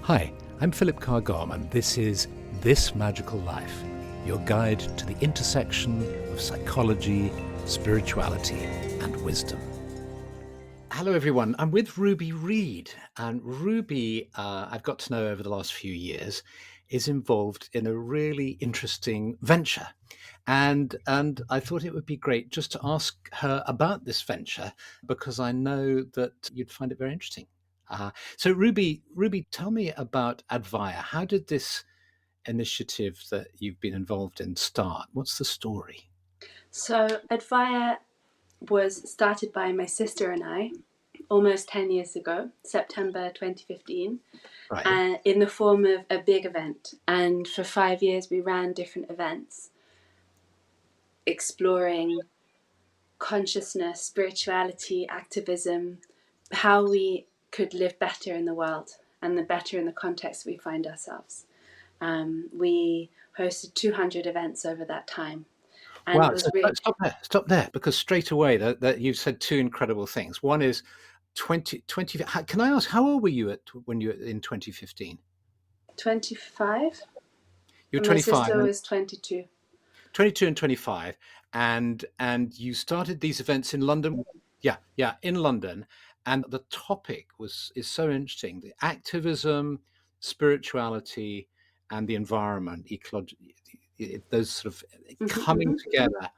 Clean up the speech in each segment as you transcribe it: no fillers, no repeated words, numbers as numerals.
Hi, I'm Philip Carr-Gomm, and this is This Magical Life, your guide to the intersection of psychology, spirituality, and wisdom. Hello, everyone. I'm with Ruby Reed, and Ruby, I've got to know over the last few years, is involved in a really interesting venture. And I thought it would be great just to ask her about this venture because I know that you'd find it very interesting. So Ruby, tell me about Advaya. How did this initiative that you've been involved in start? What's the story? So Advaya was started by my sister and I almost 10 years ago, September 2015, Right. in the form of a big event. And for 5 years, we ran different events exploring consciousness, spirituality, activism, how we could live better in the world and the better in the context we find ourselves. We hosted 200 events over that time. And it Wow. So was really, stop there, because straight away that you've said two incredible things. One is 20. Can I ask, how old were you when you were in 2015? 25, You were and my 25. sister was 22. 22 and 25, and you started these events in London. Yeah, in London. And the topic is so interesting: the activism, spirituality, and the environment, ecology, those sort of coming Mm-hmm. together.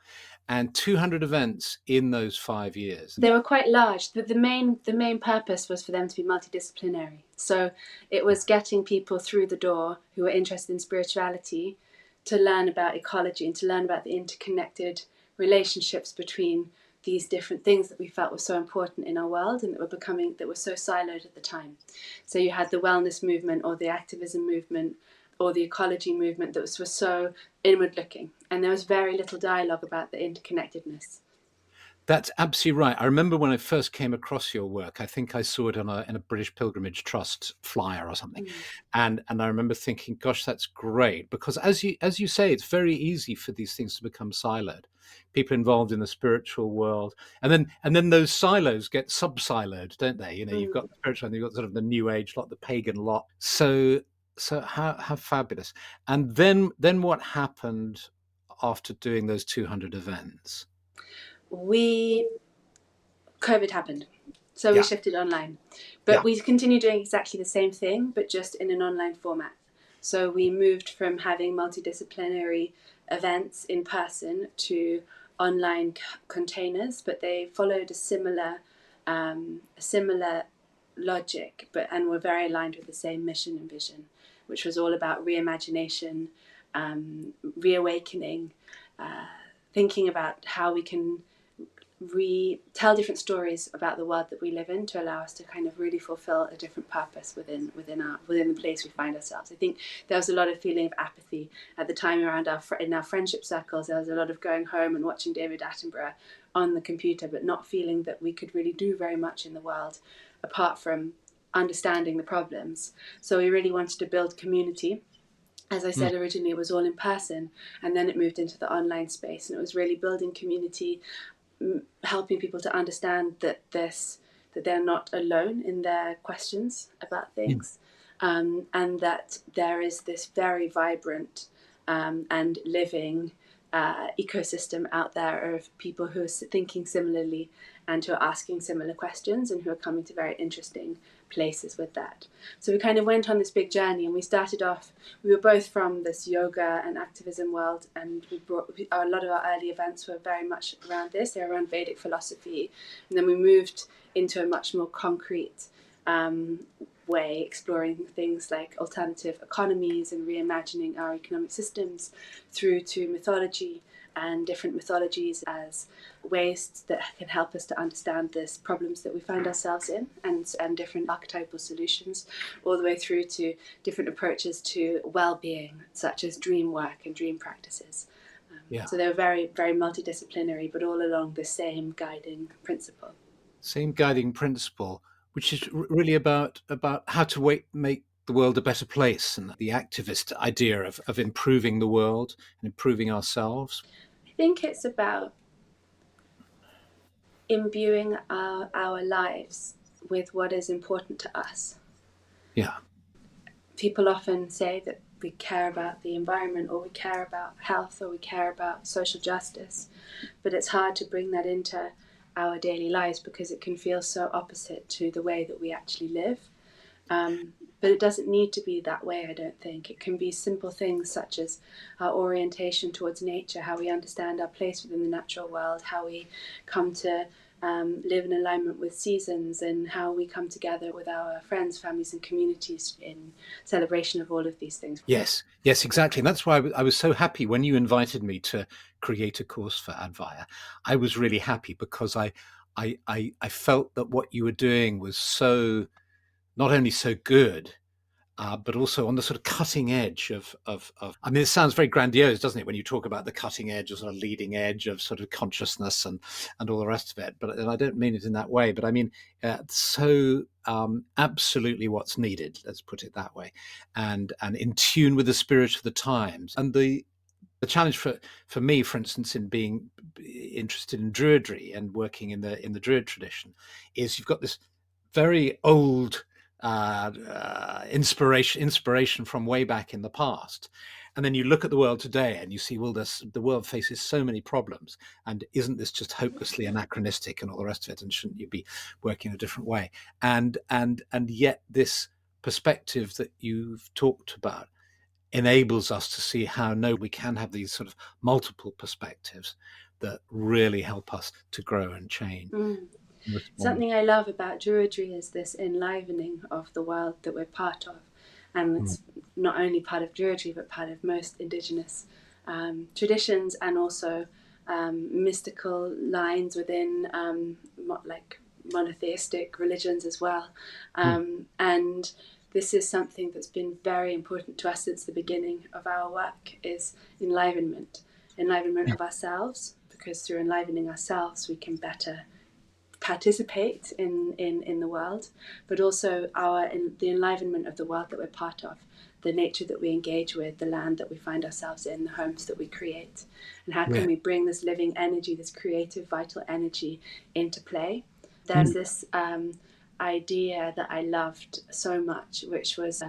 And 200 events in those 5 years. They were quite large. The main purpose was for them to be multidisciplinary. So it was getting people through the door who were interested in spirituality to learn about ecology and to learn about the interconnected relationships between these different things that we felt were so important in our world and that were so siloed at the time. So you had the wellness movement or the activism movement or the ecology movement that was so inward looking, and there was very little dialogue about the interconnectedness. That's absolutely right. I remember when I first came across your work. I think I saw it in a British Pilgrimage Trust flyer or something, Mm. and I remember thinking, "Gosh, that's great!" Because as you say, it's very easy for these things to become siloed. People involved in the spiritual world, and then those silos get sub-siloed, don't they? You've Mm. got the spiritual, and you've got sort of the New Age lot, the pagan lot. So how fabulous! And then what happened after doing those 200 events? we COVID happened, so we Yeah, shifted online, but yeah. we continue doing exactly the same thing, but just in an online format. So we moved from having multidisciplinary events in person to online containers, but they followed a similar logic, and were very aligned with the same mission and vision, which was all about reimagination, reawakening, uh, thinking about how we can tell different stories about the world that we live in to allow us to kind of really fulfill a different purpose within the place we find ourselves. I think there was a lot of feeling of apathy at the time around in our friendship circles. There was a lot of going home and watching David Attenborough on the computer, but not feeling that we could really do very much in the world apart from understanding the problems. So we really wanted to build community. As I Mm. said, originally it was all in person, and then it moved into the online space, and it was really building community, helping people to understand that they're not alone in their questions about Mm. things, and that there is this very vibrant and living ecosystem out there of people who are thinking similarly and who are asking similar questions and who are coming to very interesting places with that. So we kind of went on this big journey, and we started off. We were both from this yoga and activism world, and a lot of our early events were very much around this. They were around Vedic philosophy, and then we moved into a much more concrete way, exploring things like alternative economies and reimagining our economic systems, through to mythology and different mythologies as ways that can help us to understand this problems that we find ourselves in, and different archetypal solutions, all the way through to different approaches to well-being, such as dream work and dream practices. Yeah. So they were very, very multidisciplinary, but all along the same guiding principle. Same guiding principle, which is really about how to make the world a better place, and the activist idea of improving the world and improving ourselves. I think it's about imbuing our lives with what is important to us. Yeah. people often say that we care about the environment, or we care about health, or we care about social justice, but it's hard to bring that into our daily lives because it can feel so opposite to the way that we actually live. But it doesn't need to be that way, I don't think. It can be simple things such as our orientation towards nature, how we understand our place within the natural world, how we come to live in alignment with seasons, and how we come together with our friends, families and communities in celebration of all of these things. Yes, yes, exactly. And that's why I was so happy when you invited me to create a course for Advaya. I was really happy because I felt that what you were doing was so, not only so good, but also on the sort of cutting edge of. I mean, it sounds very grandiose, doesn't it, when you talk about the cutting edge or sort of leading edge of sort of consciousness and all the rest of it. But and I don't mean it in that way. But I mean so absolutely what's needed. Let's put it that way, and in tune with the spirit of the times. And the challenge for me, for instance, in being interested in Druidry and working in the Druid tradition, is you've got this very old inspiration from way back in the past, and then you look at the world today and you see, well, the world faces so many problems, and isn't this just hopelessly anachronistic and all the rest of it, and shouldn't you be working a different way? And yet this perspective that you've talked about enables us to see how we can have these sort of multiple perspectives that really help us to grow and change. Something I love about Druidry is this enlivening of the world that we're part of. And it's not only part of Druidry, but part of most Indigenous traditions, and also mystical lines within like monotheistic religions as well. And this is something that's been very important to us since the beginning of our work, is enlivenment of ourselves, because through enlivening ourselves we can better participate in the world, but also the enlivenment of the world that we're part of, the nature that we engage with, the land that we find ourselves in, the homes that we create, and how can we bring this living energy, this creative, vital energy into play. There's this idea that I loved so much, which was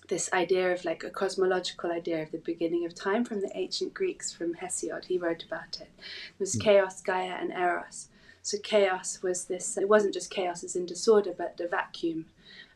this idea of like a cosmological idea of the beginning of time from the ancient Greeks, from Hesiod. He wrote about it. It was chaos, Gaia and Eros. So chaos was this, it wasn't just chaos as in disorder, but the vacuum,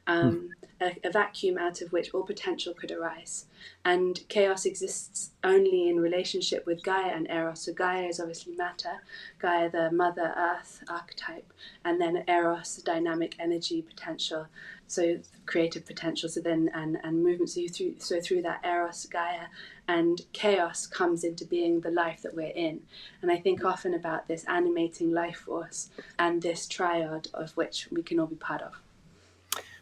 a vacuum out of which all potential could arise. And chaos exists only in relationship with Gaia and Eros. So Gaia is obviously matter, Gaia the mother earth archetype, and then Eros, dynamic energy potential, so creative potentials within and movements through that Eros, Gaia, and chaos comes into being the life that we're in. And I think often about this animating life force and this triad of which we can all be part of.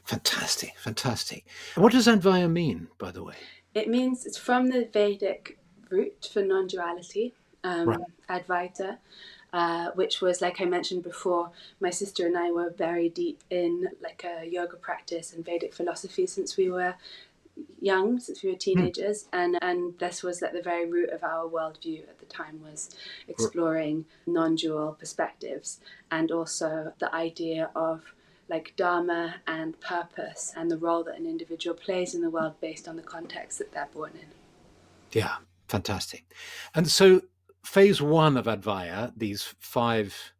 Fantastic, fantastic. What does Advaya mean, by the way? It means, it's from the Vedic root for non-duality, Advaita, which was, like I mentioned before, my sister and I were very deep in like a yoga practice and Vedic philosophy since we were young, since we were teenagers, and this was at the very root of our worldview at the time, was exploring non-dual perspectives, and also the idea of like dharma and purpose and the role that an individual plays in the world based on the context that they're born in. Yeah, fantastic. And so phase one of Advaya, these 5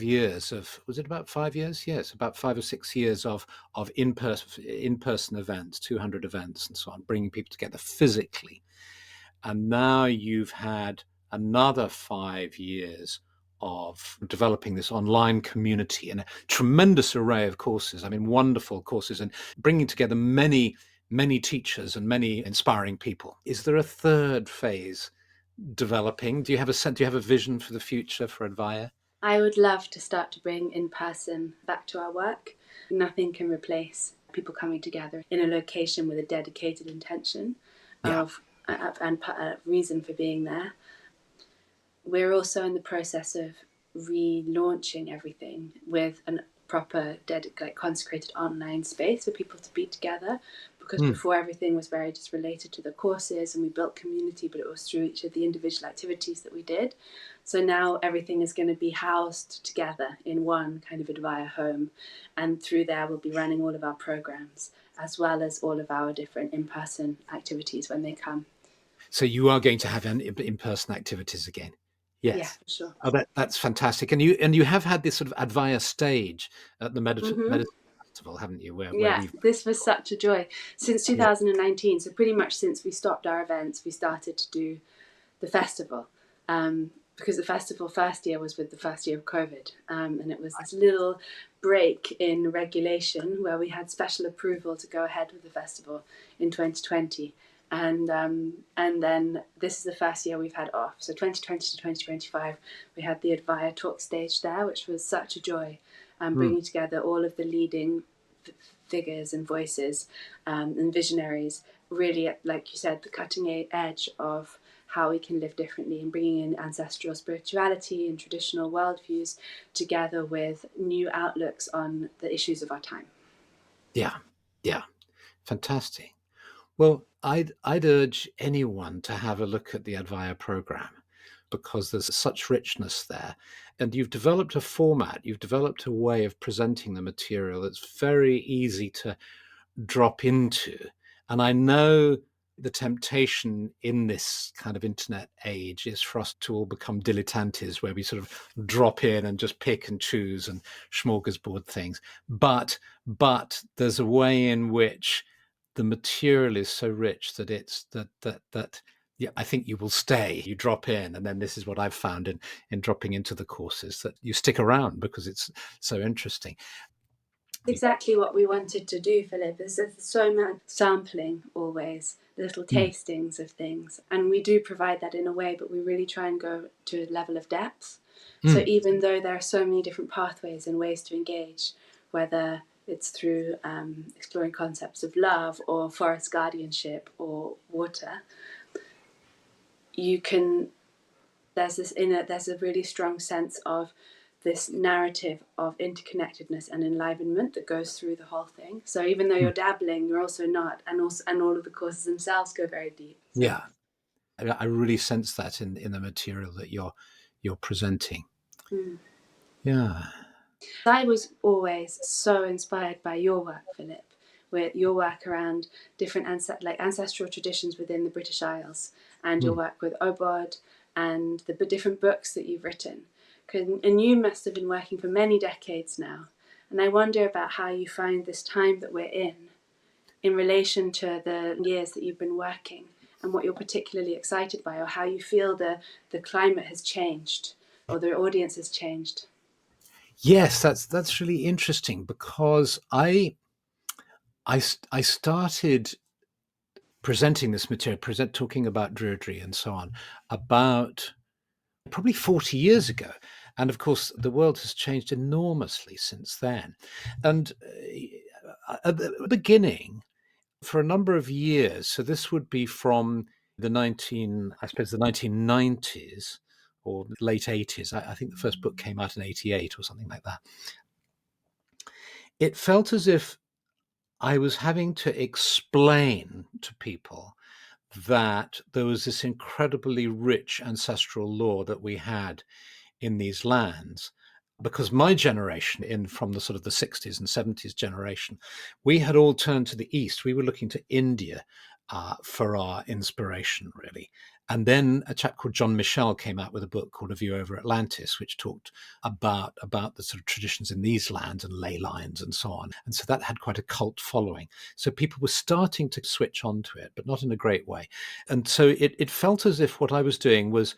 years of, was it about 5 years? Yes, about 5 or 6 years of in-person events, 200 events and so on, bringing people together physically. And now you've had another 5 years of developing this online community and a tremendous array of courses. I mean, wonderful courses, and bringing together many teachers and many inspiring people. Is there a third phase developing? Do you have a vision for the future for Advaya? I would love to start to bring in person back to our work. Nothing can replace people coming together in a location with a dedicated intention of and a reason for being there. We're also in the process of relaunching everything with a proper consecrated online space for people to be together, because before everything was very just related to the courses, and we built community, but it was through each of the individual activities that we did. So now everything is going to be housed together in one kind of Advaya home, and through there we'll be running all of our programs as well as all of our different in-person activities when they come. So you are going to have in-person activities again? Yeah, Yes. for sure. Oh, that's fantastic. And you have had this sort of Advaya stage at the Mm-hmm. Medicine Festival, haven't you? Where Yeah, we've this was such a joy. Since yeah 2019, so pretty much since we stopped our events, we started to do the festival. Because the festival first year was with the first year of COVID, and it was this little break in regulation where we had special approval to go ahead with the festival in 2020, and then this is the first year we've had off. So 2020 to 2025, we had the Advaya talk stage there, which was such a joy, mm, bringing together all of the leading figures and voices and visionaries, really at, like you said, the cutting edge of how we can live differently, and bringing in ancestral spirituality and traditional worldviews together with new outlooks on the issues of our time. yeah yeah fantastic. Well, I'd urge anyone to have a look at the Advaya program because there's such richness there. And you've developed a format, you've developed a way of presenting the material that's very easy to drop into. And I know the temptation in this kind of internet age is for us to all become dilettantes, where we sort of drop in and just pick and choose and smorgasbord things. But there's a way in which the material is so rich that it's that yeah, I think you will stay. You drop in, and then this is what I've found in dropping into the courses, that you stick around because it's so interesting. Exactly what we wanted to do, Philip, is there's so much sampling always, little Mm, tastings of things. And we do provide that in a way, but we really try and go to a level of depth. So mm. even though there are so many different pathways and ways to engage, whether it's through exploring concepts of love or forest guardianship or water, you can there's a really strong sense of this narrative of interconnectedness and enlivenment that goes through the whole thing. So even though you're dabbling, you're also not, and all of the courses themselves go very deep. So. Yeah, I really sense that in the material that you're presenting. Mm. Yeah. I was always so inspired by your work, Philip, with your work around different ancestral traditions within the British Isles, and your Mm. work with Obod, and the different books that you've written. And you must have been working for many decades now. And I wonder about how you find this time that we're in relation to the years that you've been working, and what you're particularly excited by, or how you feel the climate has changed or the audience has changed. Yes, that's really interesting because I started presenting this material, talking about Druidry and so on, about probably 40 years ago. And of course, the world has changed enormously since then. And at the beginning, for a number of years, so this would be from I suppose the 1990s or late 80s. I think the first book came out in 88 or something like that. It felt as if I was having to explain to people that there was this incredibly rich ancestral lore that we had in these lands, because my generation, in from the sort of the 60s and 70s generation, we had all turned to the east. We were looking to India for our inspiration, really. And then a chap called John Michel came out with a book called A View Over Atlantis, which talked about the sort of traditions in these lands and ley lines and so on. And so that had quite a cult following. So people were starting to switch onto it, but not in a great way. And so it felt as if what I was doing was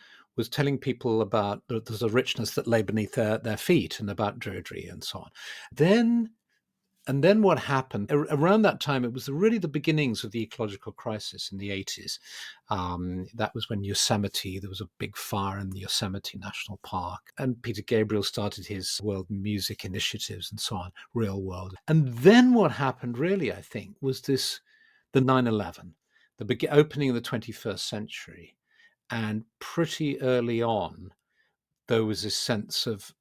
telling people about there's a richness that lay beneath their feet and about Druidry and so on. Then what happened around that time, it was really the beginnings of the ecological crisis in the 80s. That was when there was a big fire in the Yosemite National Park, and Peter Gabriel started his world music initiatives and so on, real world. And then what happened really, I think, was the 9/11, the opening of the 21st century. And pretty early on, there was this sense of,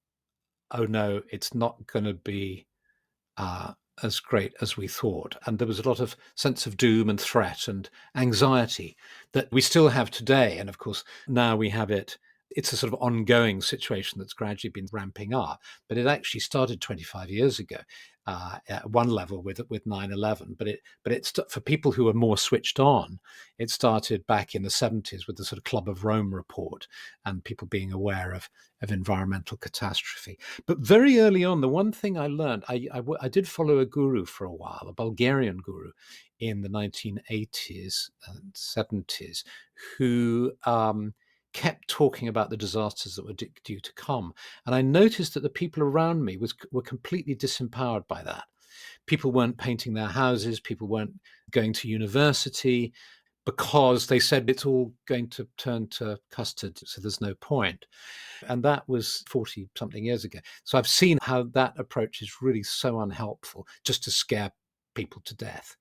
oh no, it's not going to be uh, as great as we thought. And there was a lot of sense of doom and threat and anxiety that we still have today. And of course, now we have it It's a sort of ongoing situation that's gradually been ramping up, but it actually started 25 years ago at one level with 9/11. But it's for people who are more switched on. It started back in the 70s with the sort of Club of Rome report and people being aware of environmental catastrophe. But very early on, the one thing I learned, I did follow a guru for a while, a Bulgarian guru in the 1980s and 70s, who kept talking about the disasters that were due to come. And I noticed that the people around me were completely disempowered by that. People weren't painting their houses, people weren't going to university because they said it's all going to turn to custard, so there's no point. And that was 40 something years ago. So I've seen how that approach is really so unhelpful, just to scare people to death.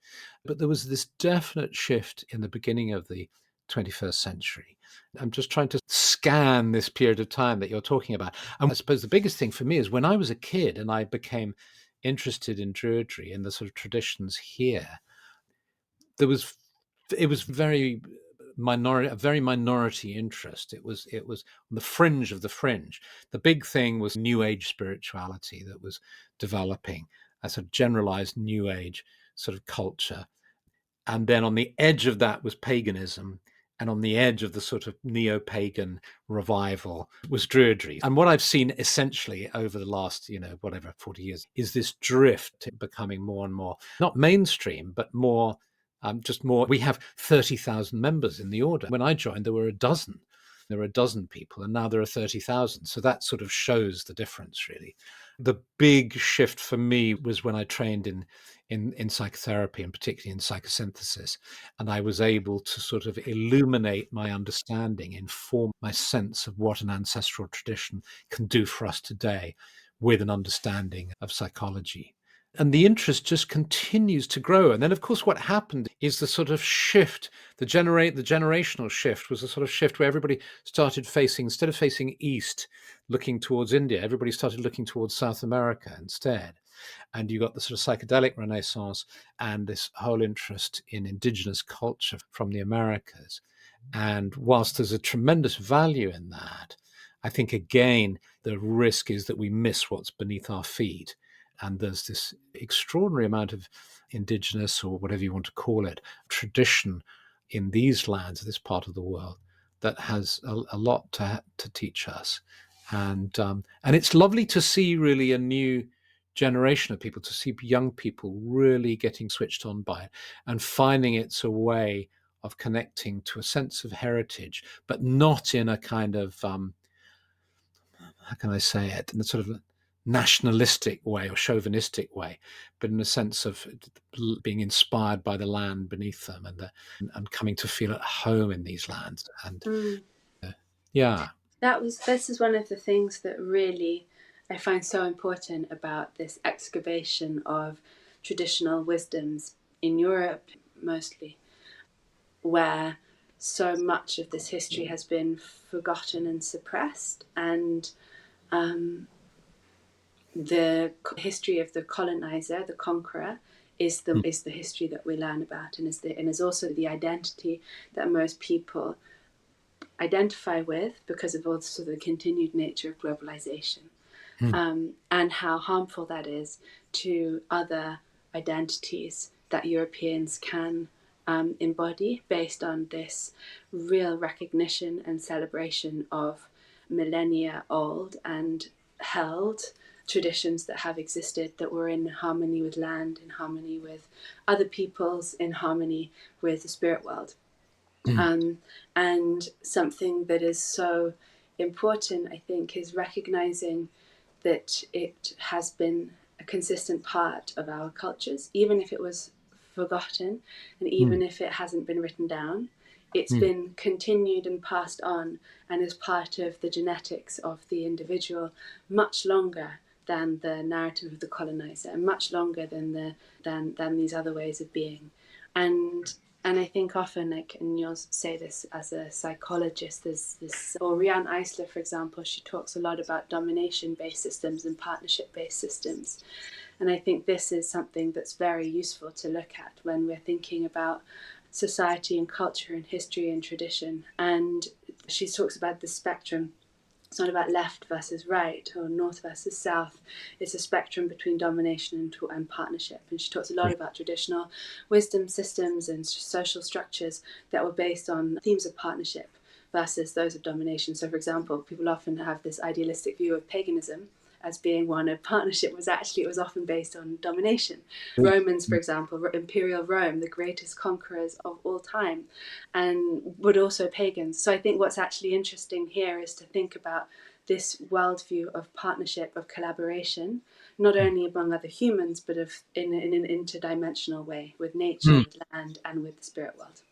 But there was this definite shift in the beginning of the 21st century. I'm just trying to scan this period of time that you're talking about. And I suppose the biggest thing for me is when I was a kid and I became interested in Druidry and the sort of traditions here, there was it was a very minority interest. It was on the fringe of the fringe. The big thing was New Age spirituality that was developing, a sort of generalized New Age sort of culture. And then on the edge of that was paganism. And on the edge of the sort of neo-pagan revival was Druidry. And what I've seen essentially over the last, 40 years is this drift becoming more and more, not mainstream, but more, just more. We have 30,000 members in the order. When I joined, there were a dozen. There were a dozen people, and now there are 30,000. So that sort of shows the difference, really. The big shift for me was when I trained in psychotherapy, and particularly in psychosynthesis, and I was able to sort of illuminate my understanding, inform my sense of what an ancestral tradition can do for us today with an understanding of psychology. And the interest just continues to grow. And then, of course, what happened is the sort of shift, the generational shift was a sort of shift where everybody started facing, instead of facing east, looking towards India, everybody started looking towards South America instead. And you got the sort of psychedelic renaissance and this whole interest in indigenous culture from the Americas. And whilst there's a tremendous value in that, I think, again, the risk is that we miss what's beneath our feet. And there's this extraordinary amount of indigenous, or whatever you want to call it, tradition in these lands, this part of the world, that has a lot to teach us. And it's lovely to see really a new generation of people, to see young people really getting switched on by it and finding it's a way of connecting to a sense of heritage, but not in a kind of, how can I say it, in a sort of nationalistic way or chauvinistic way, but in a sense of being inspired by the land beneath them and coming to feel at home in these lands. And yeah. This is one of the things that really I find so important about this excavation of traditional wisdoms in Europe, mostly, where so much of this history has been forgotten and suppressed, and the history of the colonizer, the conqueror, is the history that we learn about, and is also the identity that most people identify with because of also the continued nature of globalization, and how harmful that is to other identities that Europeans can embody based on this real recognition and celebration of millennia old and held traditions that have existed, that were in harmony with land, in harmony with other peoples, in harmony with the spirit world. And something that is so important, I think, is recognizing that it has been a consistent part of our cultures, even if it was forgotten and even if it hasn't been written down. It's been continued and passed on and is part of the genetics of the individual much longer than the narrative of the colonizer, and much longer than these other ways of being. And I think often, like, and you'll say this as a psychologist, there's this, or Riane Eisler, for example, she talks a lot about domination-based systems and partnership-based systems. And I think this is something that's very useful to look at when we're thinking about society and culture and history and tradition. And she talks about the spectrum It's not about left versus right or north versus south. It's a spectrum between domination and partnership. And she talks a lot about traditional wisdom systems and social structures that were based on themes of partnership versus those of domination. So, for example, people often have this idealistic view of paganism as being one of partnership. It was often based on domination. Romans, for example, imperial Rome, the greatest conquerors of all time, and but also pagans. So I think what's actually interesting here is to think about this worldview of partnership, of collaboration, not only among other humans, but in an interdimensional way with nature, with land, and with the spirit world.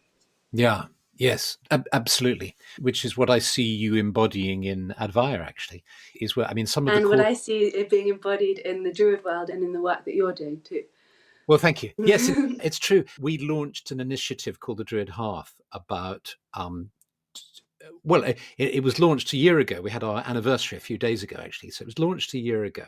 Yeah. Yes, absolutely. Which is what I see you embodying in Advaya, actually, is where, I mean, some of the what I see it being embodied in the Druid world and in the work that you're doing too. Well, thank you. Yes, it's true. We launched an initiative called the Druid Hearth about, it was launched a year ago. We had our anniversary a few days ago, actually. So it was launched a year ago.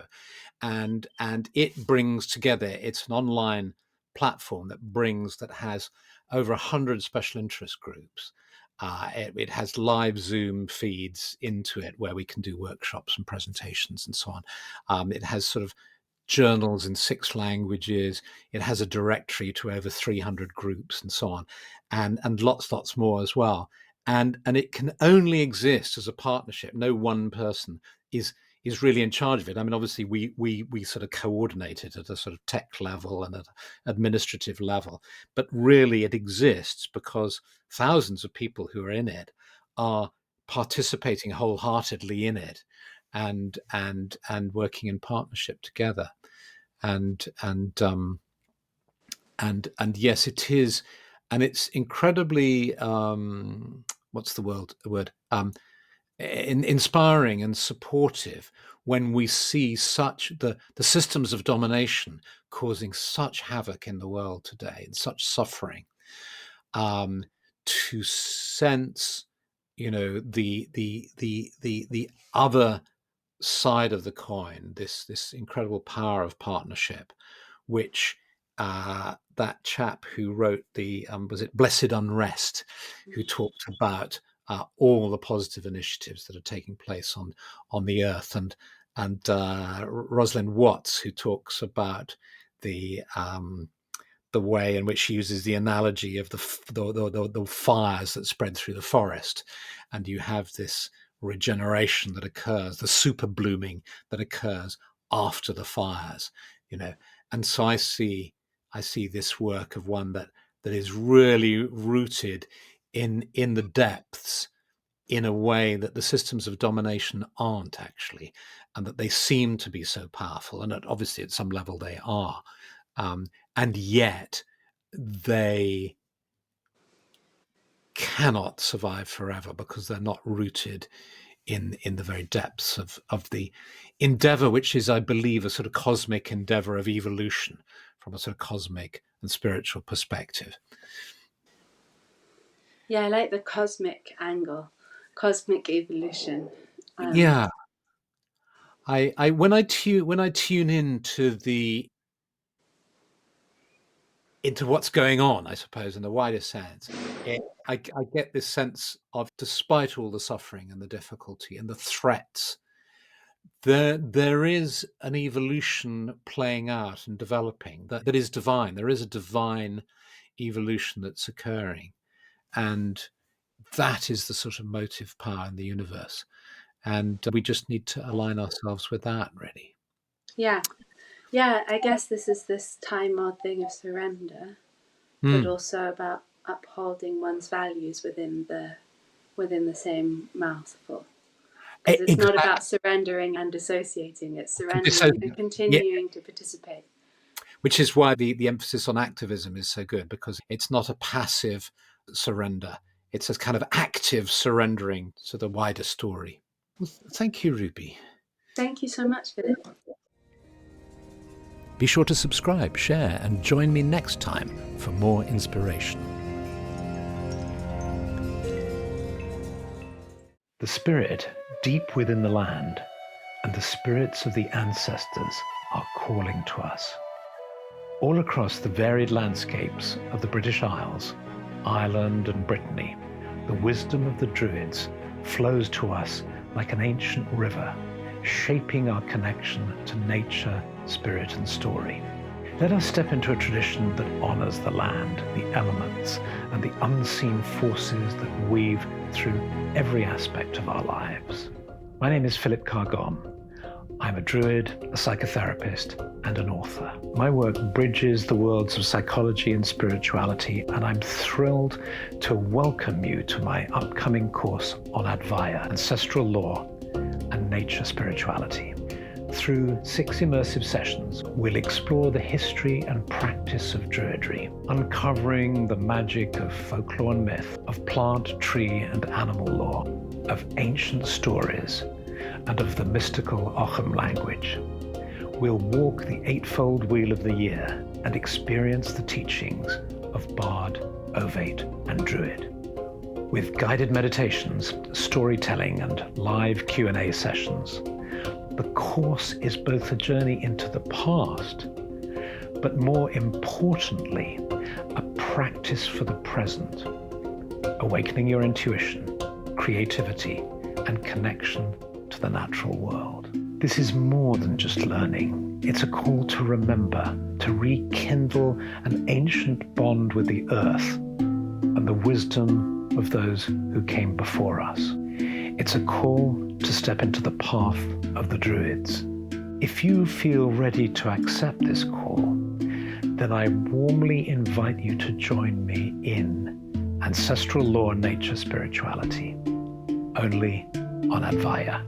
And it brings together, it's an online platform that has over 100 special interest groups. It has live Zoom feeds into it where we can do workshops and presentations and so on. It has sort of journals in 6 languages. It has a directory to over 300 groups and so on, and lots more as well. And it can only exist as a partnership. No one person is really in charge of it. I mean, obviously, we sort of coordinate it at a sort of tech level and at administrative level, but really it exists because thousands of people who are in it are participating wholeheartedly in it and working in partnership together. And yes, it is, and it's incredibly what's the word inspiring and supportive when we see such the systems of domination causing such havoc in the world today and such suffering, to sense, the other side of the coin, this incredible power of partnership, which that chap who wrote the was it Blessed Unrest, who talked about all the positive initiatives that are taking place on the earth, and Rosalind Watts, who talks about the way in which she uses the analogy of the fires that spread through the forest, and you have this regeneration that occurs, the super blooming that occurs after the fires, and so I see this work of one that is really rooted in the depths, in a way that the systems of domination aren't actually, and that they seem to be so powerful, and that obviously at some level they are, and yet they cannot survive forever because they're not rooted in the very depths of the endeavor, which is, I believe, a sort of cosmic endeavor of evolution from a sort of cosmic and spiritual perspective. Yeah, I like the cosmic angle, cosmic evolution. Yeah, I when I tune into what's going on, I suppose, in the wider sense, I get this sense of, despite all the suffering and the difficulty and the threats, there is an evolution playing out and developing that is divine. There is a divine evolution that's occurring, and that is the sort of motive power in the universe. And we just need to align ourselves with that, really. Yeah, I guess this is this time-old thing of surrender, but also about upholding one's values within the same mouthful. Because it's not about surrendering and dissociating; it's surrendering and continuing to participate. Which is why the emphasis on activism is so good, because it's not a passive surrender; it's a kind of active surrendering to the wider story. Well, thank you, Ruby. Thank you so much, Philip. Be sure to subscribe, share, and join me next time for more inspiration. The spirit deep within the land and the spirits of the ancestors are calling to us. All across the varied landscapes of the British Isles, Ireland and Brittany, the wisdom of the Druids flows to us like an ancient river, shaping our connection to nature, spirit, and story. Let us step into a tradition that honors the land, the elements, and the unseen forces that weave through every aspect of our lives. My name is Philip Carr-Gomm. I'm a druid, a psychotherapist, and an author. My work bridges the worlds of psychology and spirituality, and I'm thrilled to welcome you to my upcoming course on Advaya, ancestral law and nature spirituality. Through 6 immersive sessions, we'll explore the history and practice of druidry, uncovering the magic of folklore and myth, of plant, tree, and animal lore, of ancient stories, and of the mystical Ogham language. We'll walk the 8-fold wheel of the year and experience the teachings of Bard, Ovate, and Druid. With guided meditations, storytelling, and live Q&A sessions, the course is both a journey into the past, but more importantly, a practice for the present, awakening your intuition, creativity, and connection to the natural world. This is more than just learning. It's a call to remember, to rekindle an ancient bond with the earth and the wisdom of those who came before us. It's a call to step into the path of the Druids. If you feel ready to accept this call, then I warmly invite you to join me in Ancestral Law, Nature, Spirituality, only on Advaya.